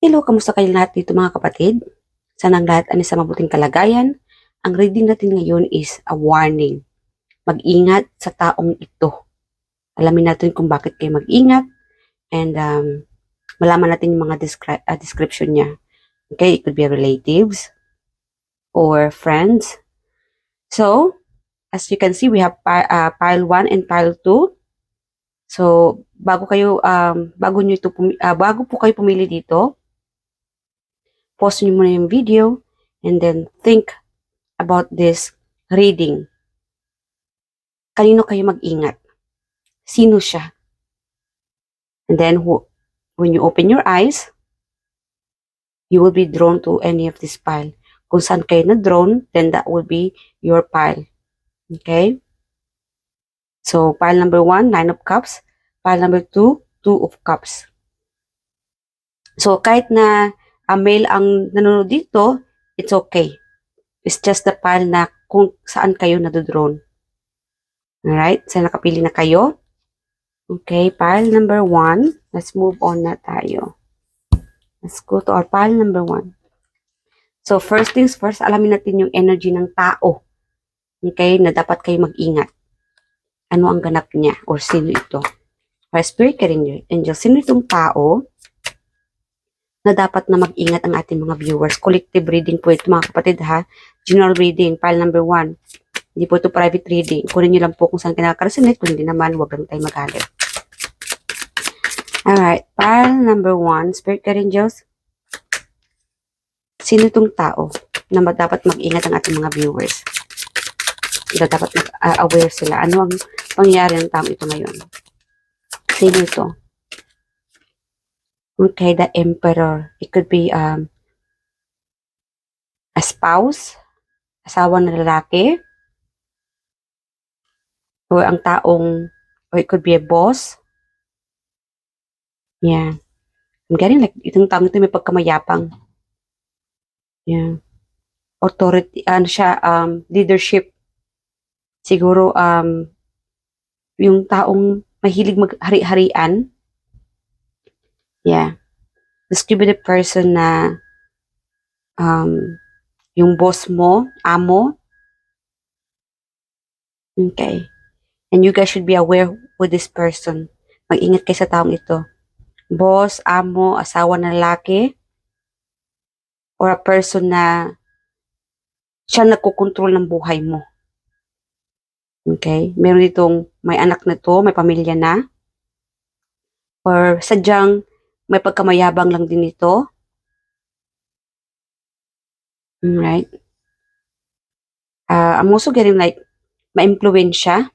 Hello, kamusta kayo lahat dito mga kapatid? Sana ang lahat ay sa mabuting kalagayan. Ang reading natin ngayon is a warning. Mag-ingat sa taong ito. Alamin natin kung bakit kayo mag-ingat and malaman natin yung mga description niya. Okay, it could be relatives or friends. So, as you can see, we have pile 1 and pile 2. So, bago po kayo pumili dito, pause niyo muna yung video and then think about this reading. Kanino kayo mag-ingat? Sino siya? And then, when you open your eyes, you will be drawn to any of this pile. Kung saan kayo na-drawn, then that will be your pile. Okay? So, pile number 1, 9 of cups. Pile number 2, 2 of cups. So, kahit na male ang nanonood dito, it's okay. It's just the pile na kung saan kayo na-drawn. Alright? So, nakapili na kayo. Okay, pile number 1. Let's move on na tayo. Let's go to our pile number 1. So, first things first, alamin natin yung energy ng tao. Okay, na dapat kayo mag-ingat. Ano ang ganap niya? Or sino ito? Or spirit guardian angel. Sino itong tao na dapat na mag-ingat ang ating mga viewers? Collective reading po ito mga kapatid ha. General reading, pile number 1. Hindi po ito private reading. Kunin nyo lang po kung saan kinakaresinate. Kung hindi naman, huwag lang tayo magalit. Alright, pile number 1, spirit guardian angels. Sino itong tao na dapat mag-ingat ang ating mga viewers? Dapat aware sila. Ano ang pangyayari ng tao ito ngayon? Sino ito? Okay, the emperor. It could be a spouse, asawa na lalaki, or ang taong, or it could be a boss. Yeah. I'm getting like, itong taong ito may pagkamayapang. Yeah. Authority, leadership. Siguro, yung taong mahilig maghari-harian. Yeah. This could be the person na, yung boss mo, amo. Okay. And you guys should be aware with this person. Mag-ingat kayo sa taong ito. Boss, amo, asawa na lalaki, or a person na siya nagkukontrol ng buhay mo. Okay? Meron ditong may anak na to, may pamilya na, or sadyang may pagkamayabang lang din ito. Alright? I'm also getting like, ma-impluwensya,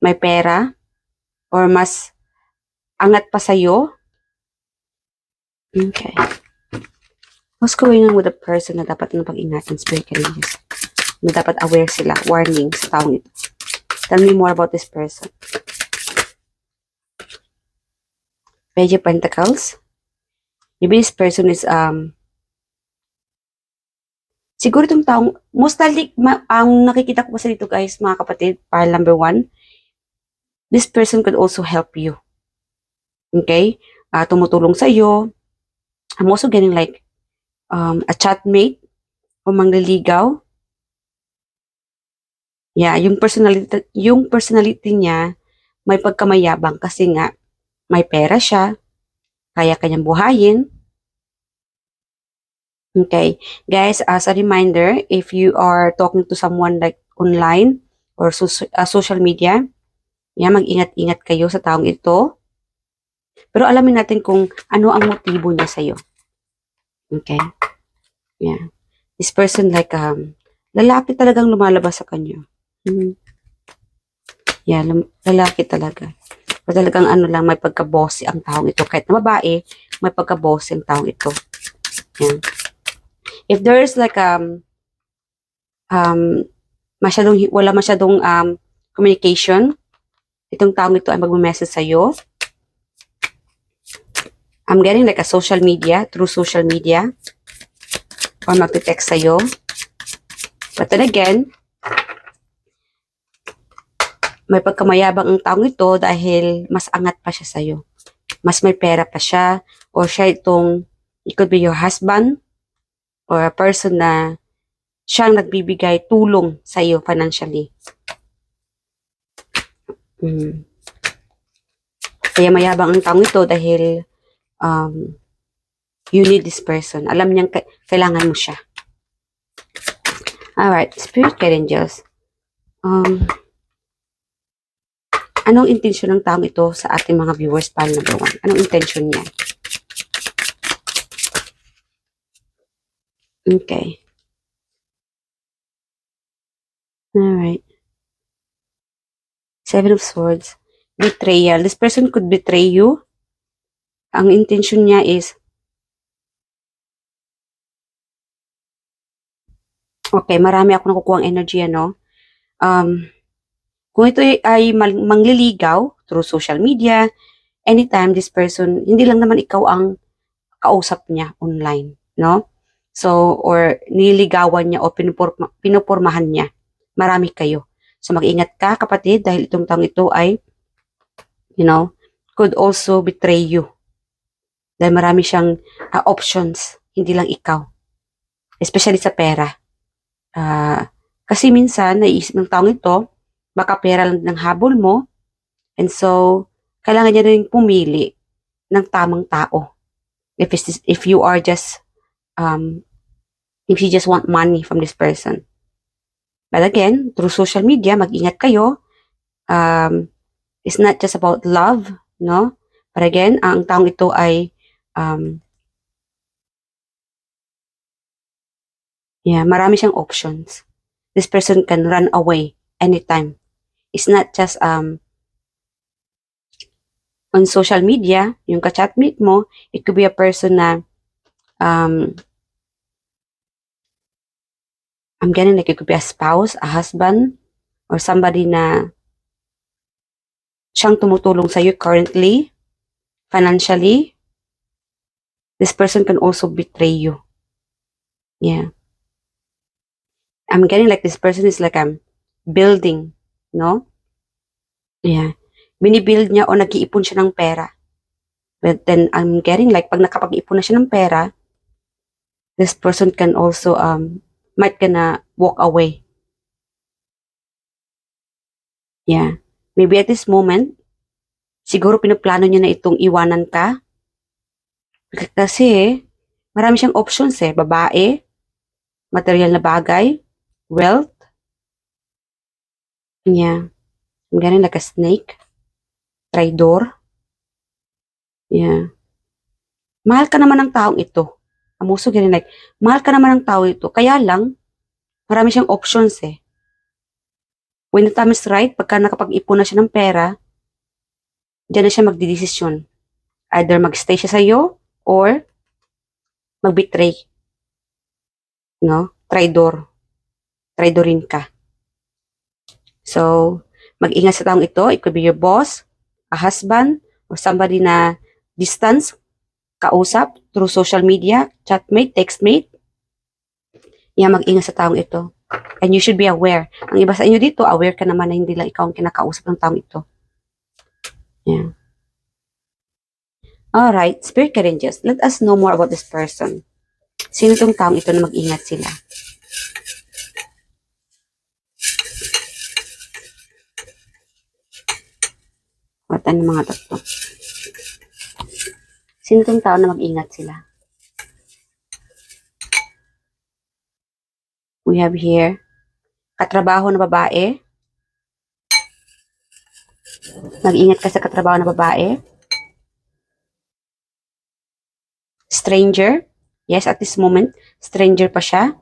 may pera, or mas angat pa sa'yo. Okay. What's going on with the person na dapat na pag-ingatan, spirit guardians? Na dapat aware sila, warning sa taong ito. Tell me more about this person. Page of Pentacles. Maybe this person is, siguro itong taong, most likely, ang nakikita ko kasi dito guys, mga kapatid, pile number 1, this person could also help you. Okay? Tumutulong sa iyo. I'm also getting like, a chatmate, o mangliligaw. Yeah, yung personality niya, may pagkamayabang kasi nga, may pera siya, kaya kanyang buhayin. Okay. Guys, as a reminder, if you are talking to someone like online or social media, yeah, mag-ingat-ingat kayo sa taong ito. Pero alamin natin kung ano ang motibo niya sa'yo. Okay? Yeah. This person like, lalaki talagang lumalabas sa kanya. Yeah, lalaki talaga. Pero talagang may pagka-bossy ang taong ito. Kahit na babae, may pagka-bossy ang taong ito. Yeah. If there is like, wala masyadong communication, itong taong ito ay mag-message sa'yo. I'm getting like a social media, through social media, or mag-text sa'yo. But then again, may pagkamayabang ang taong ito dahil mas angat pa siya sa'yo. mas may pera pa siya, or siya itong, it could be your husband, or a person na siyang nagbibigay tulong sa iyo financially. Kaya mayabang ang taong ito dahil you need this person. Alam niyang kailangan mo siya. Alright, Spirit Guide Angels. Anong intensyon ng taong ito sa ating mga viewers, pile number 1? Anong intensyon niya? Okay. Alright. 7 of Swords. Betrayal. This person could betray you. Ang intensyon niya is, okay, marami ako nakukuha ang energy, ano? Kung ito ay mangliligaw through social media, anytime this person, hindi lang naman ikaw ang kausap niya online, no? So, or nililigawan niya o pinupurmahan niya. Marami kayo. So, mag-ingat ka, kapatid, dahil itong taong ito ay, could also betray you. Dahil marami siyang options, hindi lang ikaw. Especially sa pera. Kasi minsan, naiisip ng taong ito, baka pera lang ng habol mo, and so, kailangan niya rin pumili ng tamang tao. If you are just, if you just want money from this person. But again, through social media, mag-ingat kayo. It's not just about love, no? But again, ang taong ito ay, marami siyang options. This person can run away anytime. It's not just, on social media, yung ka-chatmate mo, it could be a person na, I'm getting like it could be a spouse, a husband, or somebody na siyang tumutulong sa iyo currently, financially. This person can also betray you. Yeah. I'm getting like this person is like building, no? Yeah. Binibuild niya o nag-iipon siya ng pera. But then I'm getting like pag nakapag-ipon na siya ng pera, this person can also might gonna walk away. Yeah. Maybe at this moment, siguro pinaplano niya na itong iwanan ka. Kasi marami siyang options babae, material na bagay, wealth. Yeah. I'm getting like a snake. Traidor. Yeah. Mahal ka naman ng taong ito. I'm also getting like, mahal ka naman ng tao ito. Kaya lang, marami siyang options When the time is right, pagka nakapag-ipon na siya ng pera, diyan na siya magdidesisyon. Either mag-stay siya sa'yo, or mag-betray. No? Traidor. Traidorin ka. So, mag-ingat sa taong ito. It could be your boss, a husband, or somebody na distance, kausap, through social media, chatmate, textmate. Yeah, mag-ingat sa taong ito. And you should be aware. Ang iba sa inyo dito, aware ka naman na hindi lang ikaw ang kinakausap ng taong ito. Yeah. Alright, Spirit Guide Angels, let us know more about this person. Sino itong taong ito na mag-ingat sila? What ano mga tatlo? Sino itong tao na mag-ingat sila? We have here, katrabaho na babae. Mag-ingat ka sa katrabaho na babae. Stranger. Yes, at this moment, stranger pa siya.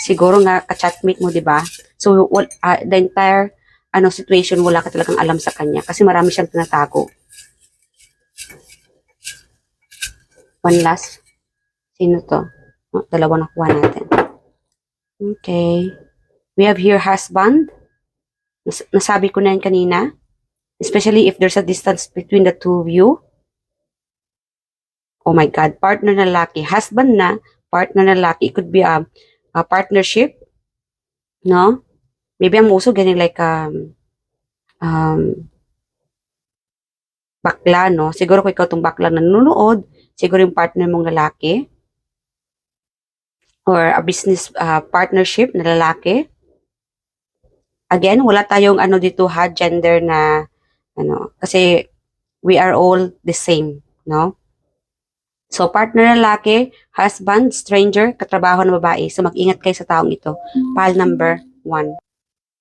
Siguro nga ka-chatmate mo, 'di ba? So the entire situation wala ka talagang alam sa kanya kasi marami siyang tinatago. One last. Sino to? Dalawa na kuha natin. Okay. We have here husband. Nasabi ko na yan kanina. Especially if there's a distance between the two of you. Oh my God. Partner na lalaki. Husband na. Partner na lalaki. It could be a partnership. No? Maybe I'm also getting like bakla, no? Siguro kung ikaw tong bakla na nanonood, siguro yung partner mong lalaki, or a business partnership na lalaki. Again, wala tayong ano dito ha, gender na ano, kasi we are all the same, no? So, partner na lalaki, husband, stranger, katrabaho na babae. So, mag-ingat kayo sa taong ito. Pile number 1.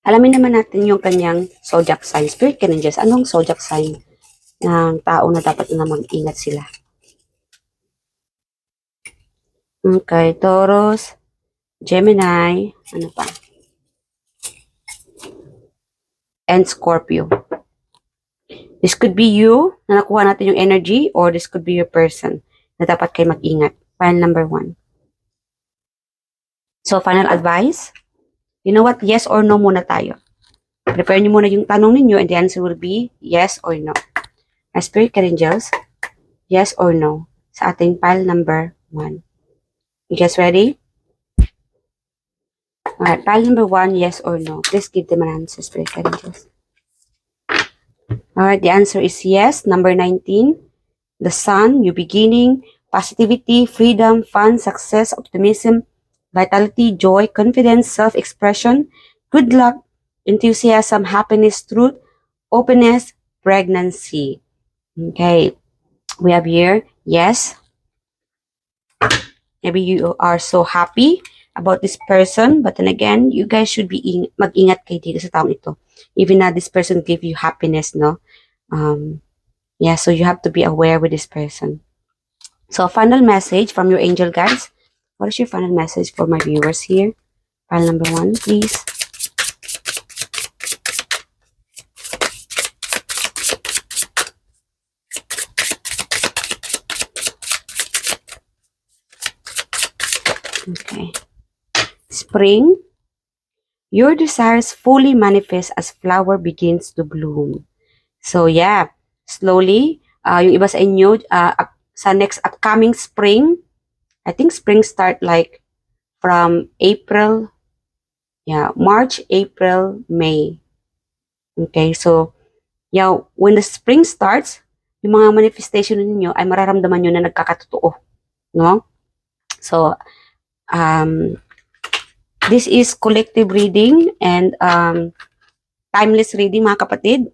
Alamin naman natin yung kanyang zodiac sign. Spirit ka ng Diyos. Anong zodiac sign ng tao na dapat na mag-ingat sila? Okay, Taurus, Gemini, ano pa? And Scorpio. This could be you na nakuha natin yung energy, or this could be your person na dapat kayo mag-ingat. Pile number 1. So, final advice. You know what? Yes or no muna tayo. Prepare nyo muna yung tanong ninyo, and the answer will be yes or no. My spirit angels, yes or no sa ating pile number 1. You guys ready? Alright, pile number 1, yes or no. Please give them an answer, spirit angels. Alright, the answer is yes. Number 19, the sun, new beginning, positivity, freedom, fun, success, optimism, vitality, joy, confidence, self-expression, good luck, enthusiasm, happiness, truth, openness, pregnancy. Okay, we have here, yes. Maybe you are so happy about this person, but then again, you guys should be mag-ingat kayo dito sa taong ito. Even na this person give you happiness, no? Yeah, so you have to be aware with this person. So, final message from your angel guides. What is your final message for my viewers here? Pile number 1, please. Okay. Spring. Your desires fully manifest as flower begins to bloom. So, yeah. Slowly, yung iba sa inyo, sa next upcoming spring, I think spring start like from April, yeah, March, April, May. Okay, so, yeah, when the spring starts, yung mga manifestation ninyo ay mararamdaman nyo na nagkakatotoo, no? So, this is collective reading and timeless reading, mga kapatid.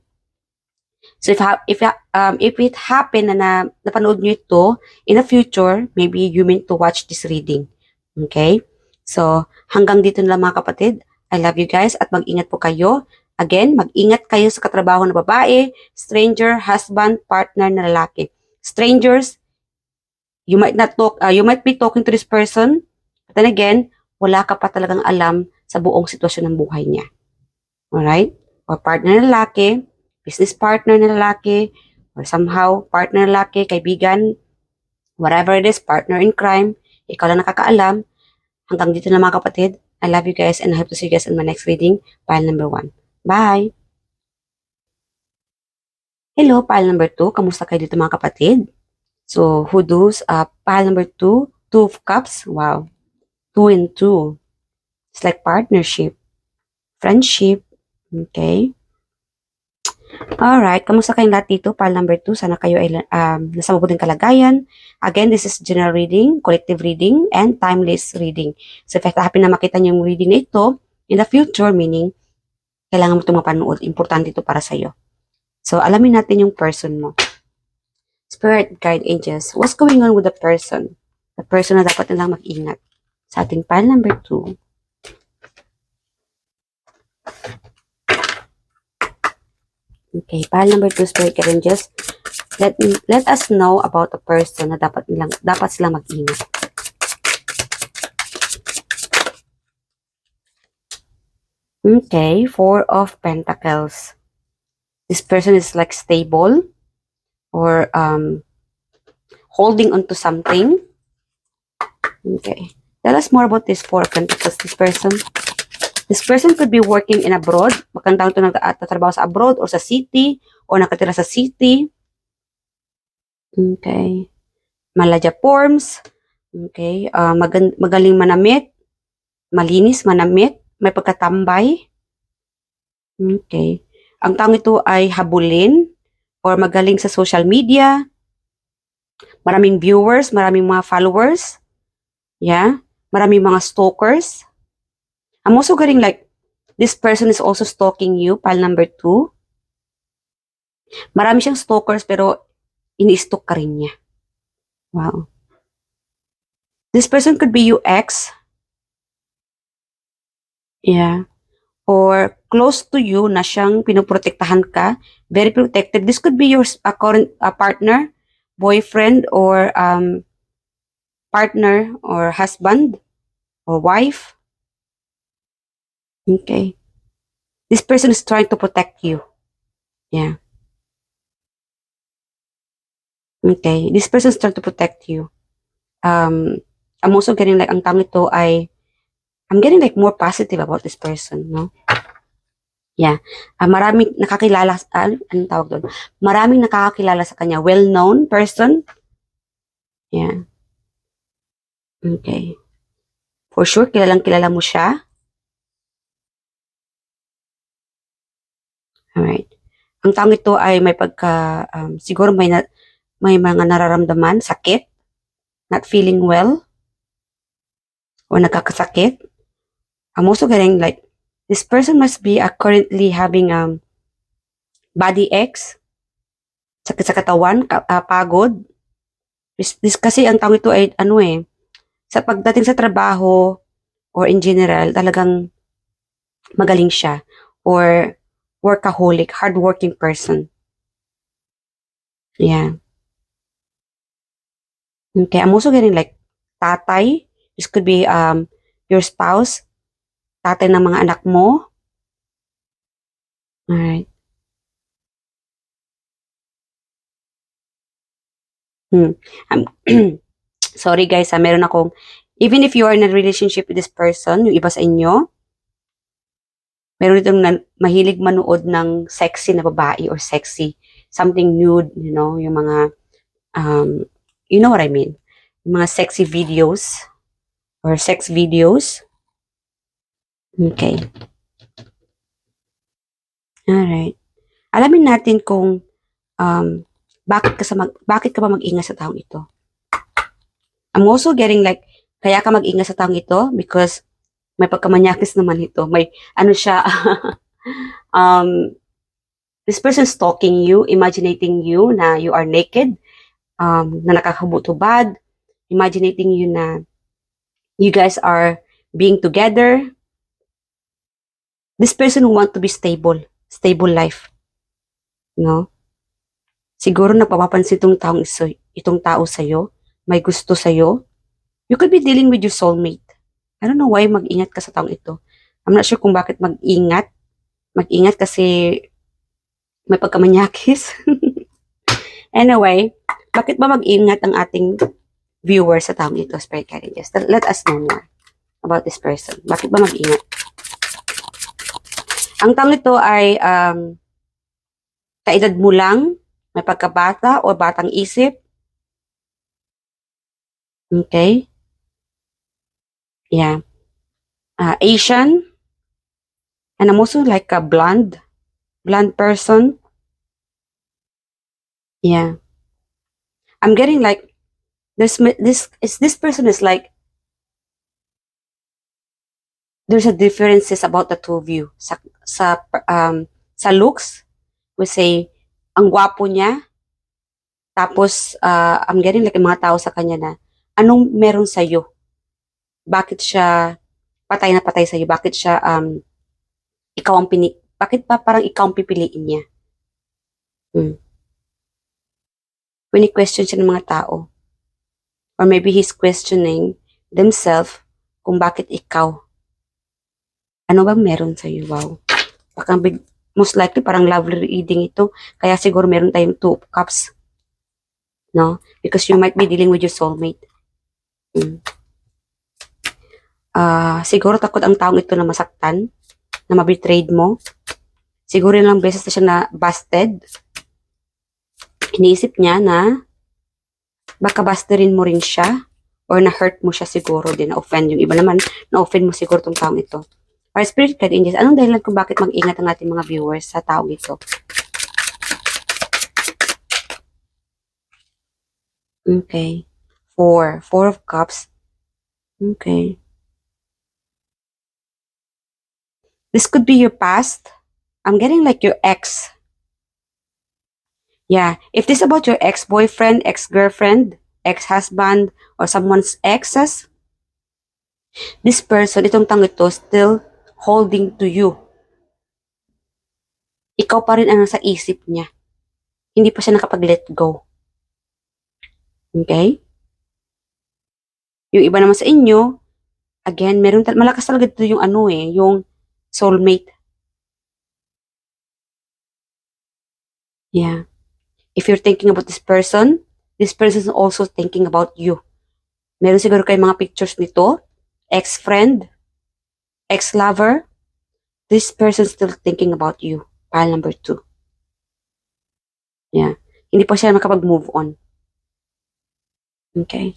So, if it happen na napanood nyo ito, in the future, maybe you meant to watch this reading. Okay? So, hanggang dito na lang mga kapatid. I love you guys at mag-ingat po kayo. Again, mag-ingat kayo sa katrabaho na babae, stranger, husband, partner na lalaki. Strangers, you might not talk, you might be talking to this person, but then again, wala ka pa talagang alam sa buong sitwasyon ng buhay niya. Alright? Or partner na lalaki, business partner na lalaki, or somehow partner na lalaki, kaibigan, whatever it is, partner in crime, ikaw lang nakakaalam. Hanggang dito na mga kapatid. I love you guys and I hope to see you guys in my next reading, pile number 1. Bye! Hello, pile number 2. Kamusta kayo dito mga kapatid? So, who does pile number 2? 2 of Cups. Wow. 2 and 2. It's like partnership. Friendship. Okay. Alright, kamusta kayong lahat dito? Pile number 2, sana kayo ay nasa mabuting kalagayan. Again, this is general reading, collective reading, and timeless reading. So, if happy na makita niyo yung reading na ito, in the future, meaning, kailangan mo itong mapanood. Importante ito para sa'yo. So, alamin natin yung person mo. Spirit, guide, angels, what's going on with the person? The person na dapat nilang mag-ingat. Sa ating pile number 2. Okay, pile number 2, Spirit Angels. Let us know about a person na dapat silang mag-ingat. Okay, 4 of Pentacles. This person is like stable or holding on to something. Okay, tell us more about this 4 of Pentacles. This person could be working in abroad. Magandang ito nagtatrabaho sa abroad or sa city or nakatira sa city. Okay. Maladya forms. Okay. Magaling manamit. Malinis manamit. May pagkatambay. Okay. Ang taong ito ay habulin or magaling sa social media, maraming viewers, maraming mga followers, yeah, maraming mga stalkers. I'm also getting like, this person is also stalking you, pile number 2. Marami siyang stalkers pero ini-stalk ka rin niya. Wow. This person could be your ex. Yeah. Or close to you na siyang pinoprotektahan ka. Very protective. This could be your current partner, boyfriend, or partner, or husband, or wife. Okay. This person is trying to protect you. Yeah. Okay. This person is trying to protect you. I'm also getting like, ang tawag nito ay, I'm getting like more positive about this person, no? Yeah. Maraming nakakilala, anong tawag doon? Maraming nakakakilala sa kanya. Well-known person. Yeah. Okay. For sure, kilalang kilala mo siya. Alright. Ang tawag nito ay may pagka, siguro may mga nararamdaman, sakit, not feeling well, or nagkakasakit. I'm also getting like, this person must be currently having body aches, sakit sa katawan, pagod. This kasi ang tawag ito ay sa pagdating sa trabaho or in general, talagang magaling siya, or workaholic, hardworking person. Yeah. Okay, I'm also getting like tatay. This could be your spouse, tatay ng mga anak mo. Alright. Sorry guys, meron akong, even if you are in a relationship with this person, yung iba sa inyo, meron itong mahilig manood ng sexy na babae or sexy, something nude, you know, yung mga, you know what I mean, yung mga sexy videos, or sex videos. Okay. Alright. Alamin natin kung, bakit ka ba mag-ingat sa taong ito. I'm also getting like, kaya ka mag-ingat sa taong ito because may pagkamanyakis naman ito. May, siya, this person stalking you, imaginating you na you are naked, na nakakabutubad, imaginating you na you guys are being together. This person who want to be stable life. No? Siguro napapapansin itong tao sa'yo, may gusto sa'yo. You could be dealing with your soulmate. I don't know why mag-ingat ka sa taong ito. I'm not sure kung bakit mag-ingat. Mag-ingat kasi may pagkamanyakis. Anyway, bakit ba mag-ingat ang ating viewers sa taong ito, Spirit Guardians? Let us know more about this person. Bakit ba mag-ingat? Ang taong ito ay kaedad mo lang, may pagkabata o batang isip. Okay? Yeah. Asian. And I'm also like a blonde person. Yeah. I'm getting like, this person is like, there's a differences about the two of you. Sa looks, we say, ang gwapo niya. Tapos, I'm getting like mga tao sa kanya na, anong meron sa'yo? Bakit siya patay na patay sa'yo? Bakit siya, bakit pa parang ikaw ang pipiliin niya? Question siya ng mga tao. Or maybe he's questioning themselves kung bakit ikaw. Ano bang meron sa'yo? Wow. Most likely, parang love reading ito. Kaya siguro meron tayong 2 of cups. No? Because you might be dealing with your soulmate. Siguro takot ang taong ito na masaktan, na mabitrade mo. Siguro ilang beses na siya na busted. Iniisip niya na baka busterin mo rin siya or na-hurt mo siya siguro din, na-offend. Yung iba naman, na-offend mo siguro tong taong ito. Or Spirit Guardians, anong dahilan kung bakit mag-ingat ang ating mga viewers sa taong ito? Okay. Four. Four of Cups. Okay. This could be your past. I'm getting like your ex. Yeah. If this is about your ex-boyfriend, ex-girlfriend, ex-husband, or someone's exes, this person, itong tang ito, still holding to you. Ikaw pa rin ang nasa isip niya. Hindi pa siya nakapag-let go. Okay? Yung iba naman sa inyo, again, malakas talaga dito yung ano yung soulmate. Yeah. If you're thinking about this person is also thinking about you. Meron siguro kayong mga pictures nito, ex-friend, ex-lover. This person still thinking about you. Pile number 2. Yeah. Hindi pa siya makapag-move on. Okay.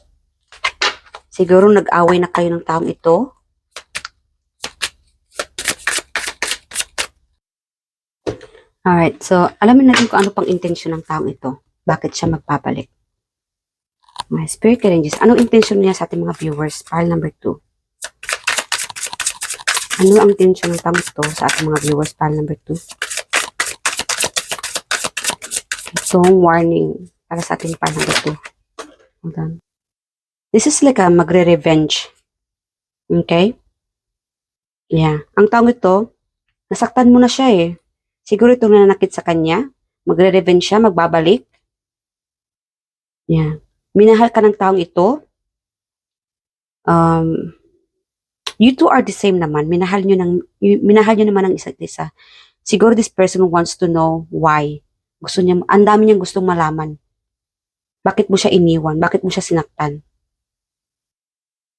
Siguro nag-away na kayo ng taong ito. Alright, so alamin natin kung ano pang intensyon ng taong ito. Bakit siya magpapalik? My spirit ranges. Anong intensyon niya sa ating mga viewers? Pile number 2. Ano ang intensyon ng taong ito sa ating mga viewers? Pile number 2. So, warning para sa ating pile number 2. Hold on. This is like a magre-revenge. Okay? Yeah. Ang taong ito, nasaktan mo na siya Siguro itong nananakit sa kanya. Magre-revenge siya, magbabalik. Yeah. Minahal ka ng taong ito. You two are the same naman. Minahal nyo naman ang isa't isa. Siguro this person wants to know why. Gusto niya, ang dami niyang gustong malaman. Bakit mo siya iniwan? Bakit mo siya sinaktan?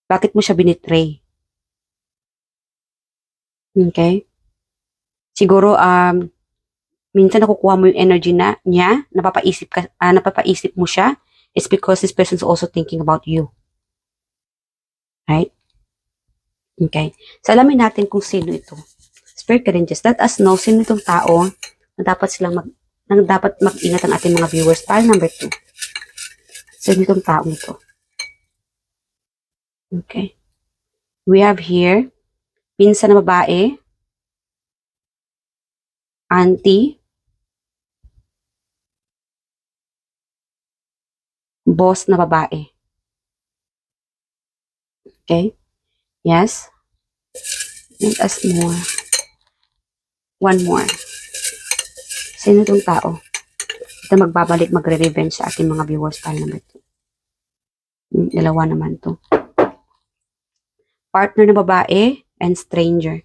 Bakit mo siya binitray? Okay? Siguro, minsan nakukuha mo yung energy niya, napapaisip mo siya, it's because this person is also thinking about you. Right? Okay. So, alamin natin kung sino ito. Spirit Guardians, let us know sino itong tao na dapat mag-ingat ang ating mga viewers. Pile number 2. Sino itong tao ito? Okay. We have here, pinsan na babae, auntie, boss na babae. Okay? Yes? Let us more. One more. Sino itong tao? Ito magbabalik, magre-revenge sa ating mga viewers. Pile number 2. Dalawa naman to. Partner na babae and stranger.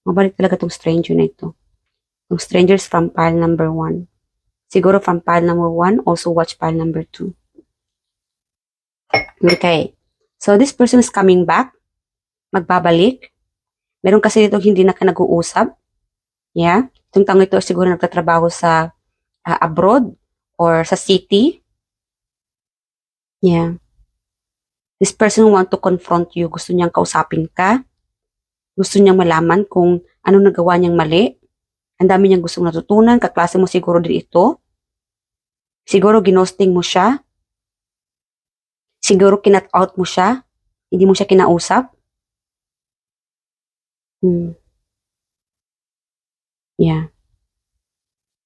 Mabalik talaga itong stranger na ito. Itong strangers from pile number 1. Siguro from pile number 1, also watch pile number 2. Okay. So, this person is coming back. Magbabalik. Meron kasi dito hindi na nag-uusap. Yeah. Itong tao ito siguro nagtatrabaho sa abroad or sa city. Yeah. This person want to confront you. Gusto niyang kausapin ka. Gusto niyang malaman kung ano nagawa niyang mali. Ang dami niyang gustong natutunan. Kaklase mo siguro din ito. Siguro ginosting mo siya. Siguro kinat out mo siya. Hindi mo siya kinausap. Yeah.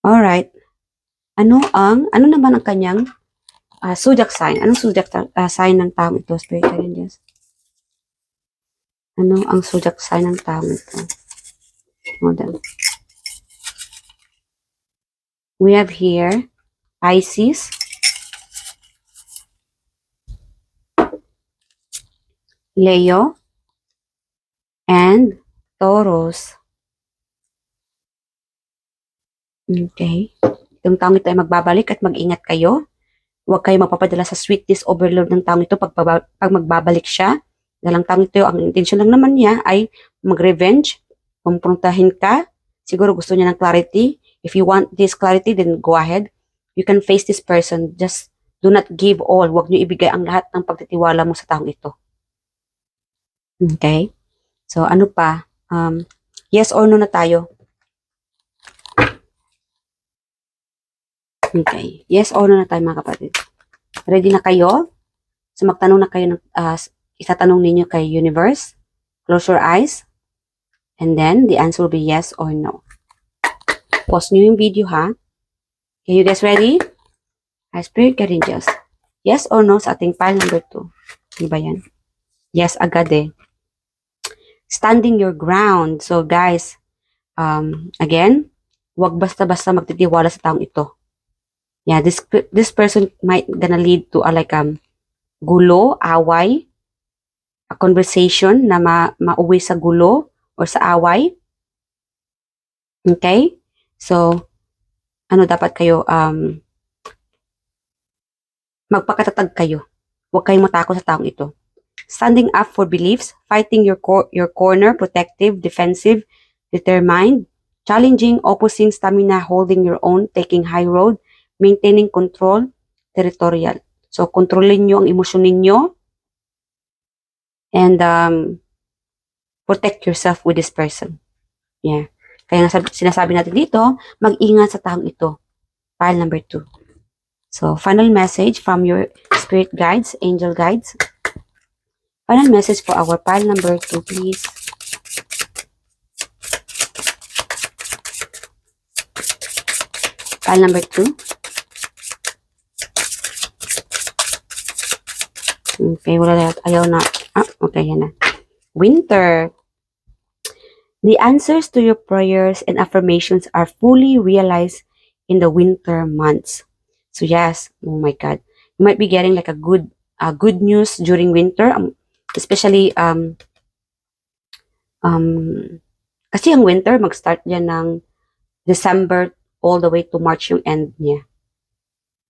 Alright. Ano naman ang kanyang zodiac sign? Anong zodiac sign ng tao ito? Spirit Guardians. Ano ang zodiac sign ng tao ito? Hold on. We have here Pisces, Leo, and Taurus. Okay. Itong taong ito ay magbabalik at mag-ingat kayo. Huwag kayo magpapadala sa sweetness overload ng taong ito pag magbabalik siya. Dalang taong ito, ang intention lang naman niya ay mag-revenge, kumprontahin ka. Siguro gusto niya ng clarity. If you want this clarity, then go ahead. You can face this person. Just do not give all. Huwag niyo ibigay ang lahat ng pagtitiwala mo sa taong ito. Okay? So, ano pa? Yes or no na tayo? Okay. Yes or no na tayo mga kapatid? Ready na kayo? So magtanong na kayo ng itatanong ninyo kay universe. Close your eyes. And then the answer will be yes or no. Pause nyo yung video ha. Okay, you guys ready? High Spirit Guardian Angels. Yes or no sa ating pile number 2. Di ba yan? Yes agad eh. Standing your ground. So guys, again, wag basta-basta magtitiwala sa taong ito. Yeah, this person might gonna lead to gulo, away, a conversation na mauwi sa gulo or sa away. Okay? So, ano dapat kayo, magpakatatag kayo. Huwag kayong matakot sa taong ito. Standing up for beliefs, fighting your corner, protective, defensive, determined, challenging, opposing stamina, holding your own, taking high road, maintaining control, territorial. So, kontrolin nyo ang emosyon ninyo and protect yourself with this person. Yeah. Kaya sinasabi natin dito, mag-ingat sa taong ito. Pile number 2. So, final message from your spirit guides, angel guides. Final message for our pile number 2, please. Pile number 2. Okay, wala na. Ayaw na. Okay, yan na. Winter. The answers to your prayers and affirmations are fully realized in the winter months. So yes, oh my God. You might be getting like a good news during winter. Especially, kasi ang winter, mag-start yan ng December all the way to March yung end niya.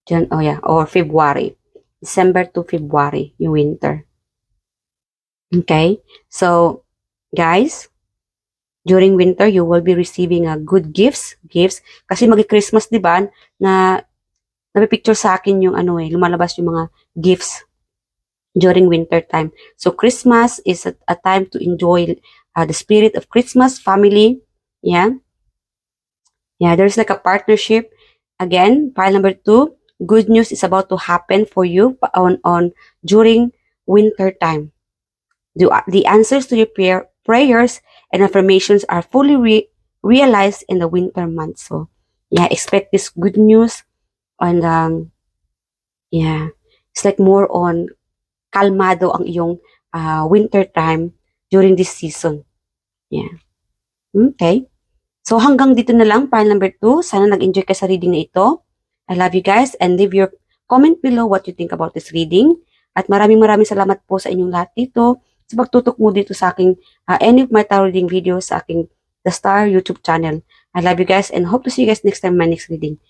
Diyan, oh yeah, or February. December to February, yung winter. Okay? So, guys, during winter, you will be receiving good gifts. Kasi mag-Christmas, di ba, na napipicture sa akin yung lumalabas yung mga gifts during winter time. So, Christmas is a time to enjoy the spirit of Christmas, family. Yeah. Yeah, there's like a partnership. Again, pile number 2. Good news is about to happen for you during winter time. The answers to your prayers and affirmations are fully realized in the winter months. So, yeah, expect this good news. And, yeah, it's like more on kalmado ang iyong winter time during this season. Yeah. Okay. So, hanggang dito na lang, pile number 2. Sana nag-enjoy ka sa reading na ito. I love you guys and leave your comment below what you think about this reading. At maraming salamat po sa inyong lahat dito sa pagtutok mo dito sa aking any of my tarot reading videos sa aking The Star YouTube channel. I love you guys and hope to see you guys next time in my next reading.